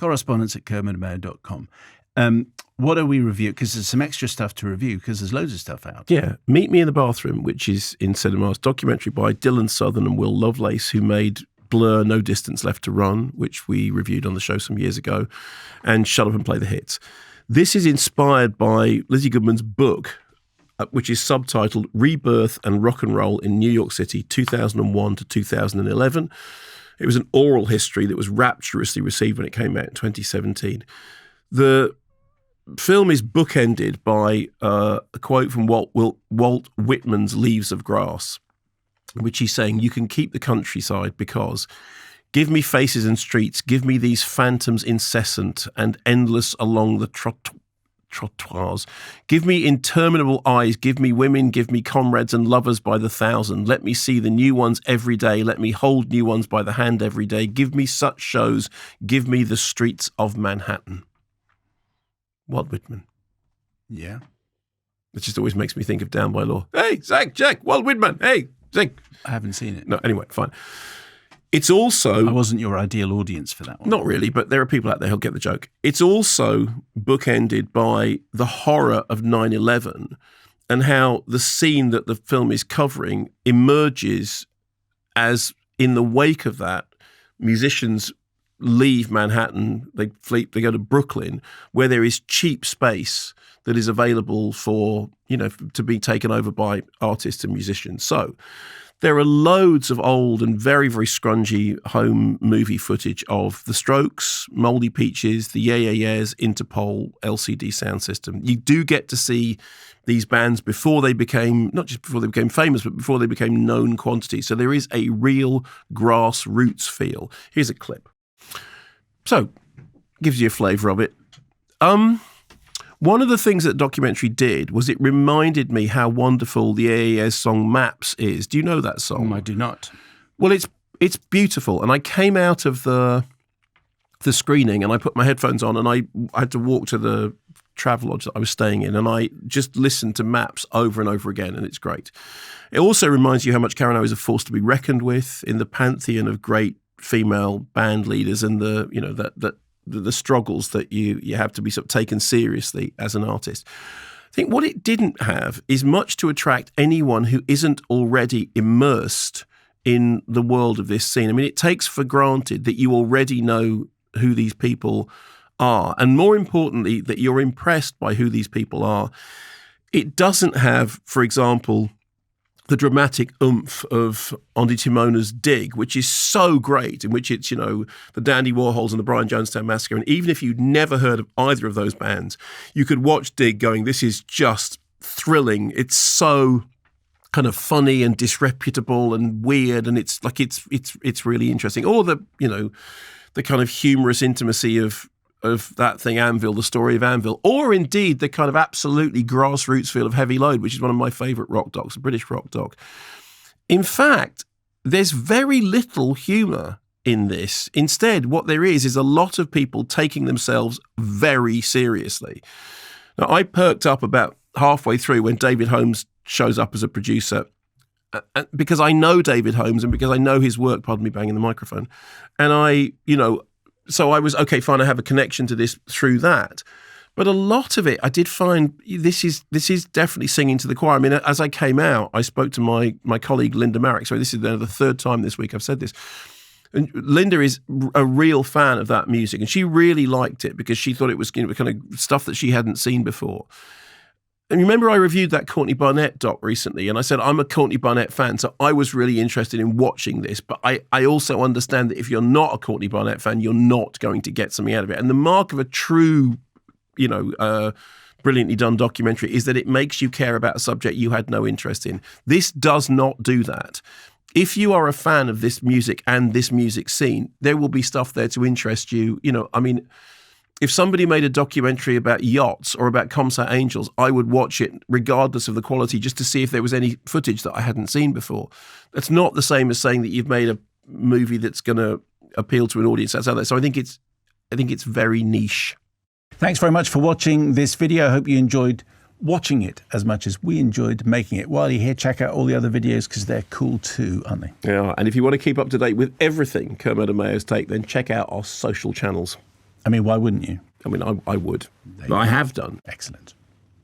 correspondence@kermodeandmayo.com. What are we reviewing? Because there's some extra stuff to review because there's loads of stuff out. Yeah. Meet Me in the Bathroom, which is in cinemas, documentary by Dylan Southern and Will Lovelace, who made Blur, No Distance Left to Run, which we reviewed on the show some years ago, and Shut Up and Play the Hits. This is inspired by Lizzie Goodman's book, which is subtitled Rebirth and Rock and Roll in New York City, 2001 to 2011. It was an oral history that was rapturously received when it came out in 2017. The film is bookended by a quote from Walt Whitman's Leaves of Grass, which he's saying, you can keep the countryside because give me faces and streets, give me these phantoms incessant and endless along the trottoirs. Give me interminable eyes, give me women, give me comrades and lovers by the thousand. Let me see the new ones every day. Let me hold new ones by the hand every day. Give me such shows. Give me the streets of Manhattan. Walt Whitman. Yeah. It just always makes me think of Down by Law. Hey, Zach, Jack, Walt Whitman. Hey, Zach. I haven't seen it. No, anyway, fine. It's also... I wasn't your ideal audience for that one. Not really, but there are people out there who'll get the joke. It's also bookended by the horror of 9/11 and how the scene that the film is covering emerges as, in the wake of that, musicians leave Manhattan, they go to Brooklyn, where there is cheap space that is available for, to be taken over by artists and musicians. So there are loads of old and very, very scrungy home movie footage of The Strokes, Moldy Peaches, the Yeah Yeah Yeahs, Interpol, LCD Sound System. You do get to see these bands before they became, not just before they became famous, but before they became known quantities. So there is a real grassroots feel. Here's a clip. So, gives you a flavour of it. One of the things that the documentary did was it reminded me how wonderful the AAS song Maps is. Do you know that song? I do not. Well, it's beautiful. And I came out of the screening and I put my headphones on and I had to walk to the Travelodge that I was staying in and I just listened to Maps over and over again and it's great. It also reminds you how much Karen O is a force to be reckoned with in the pantheon of great female band leaders and the struggles that you have to be sort of taken seriously as an artist. I think what it didn't have is much to attract anyone who isn't already immersed in the world of this scene. I mean, it takes for granted that you already know who these people are, and more importantly, that you're impressed by who these people are. It doesn't have, for example, the dramatic oomph of Andy Timona's Dig, which is so great, in which it's, the Dandy Warhols and the Brian Jonestown Massacre. And even if you'd never heard of either of those bands, you could watch Dig going, this is just thrilling. It's so kind of funny and disreputable and weird. And it's like, it's really interesting. Or the kind of humorous intimacy of that thing, Anvil, the story of Anvil, or indeed the kind of absolutely grassroots feel of Heavy Load, which is one of my favourite rock docs, a British rock doc. In fact, there's very little humour in this. Instead, what there is a lot of people taking themselves very seriously. Now, I perked up about halfway through when David Holmes shows up as a producer, because I know David Holmes and because I know his work, pardon me banging the microphone, and so I was, okay, fine, I have a connection to this through that. But a lot of it, I did find this is definitely singing to the choir. I mean, as I came out, I spoke to my colleague, Linda Marrick. Sorry, this is the third time this week I've said this. And Linda is a real fan of that music. And she really liked it because she thought it was kind of stuff that she hadn't seen before. And remember I reviewed that Courtney Barnett doc recently, and I said I'm a Courtney Barnett fan, so I was really interested in watching this. But I also understand that if you're not a Courtney Barnett fan, you're not going to get something out of it. And the mark of a true, brilliantly done documentary is that it makes you care about a subject you had no interest in. This does not do that. If you are a fan of this music and this music scene, there will be stuff there to interest you. If somebody made a documentary about yachts or about Comsat Angels, I would watch it regardless of the quality just to see if there was any footage that I hadn't seen before. That's not the same as saying that you've made a movie that's going to appeal to an audience that's out there. So I think it's very niche. Thanks very much for watching this video. I hope you enjoyed watching it as much as we enjoyed making it. While you're here, check out all the other videos because they're cool too, aren't they? Yeah, and if you want to keep up to date with everything Kermode and Mayo's take, then check out our social channels. I mean, why wouldn't you? I mean, I would. But I have done. Excellent.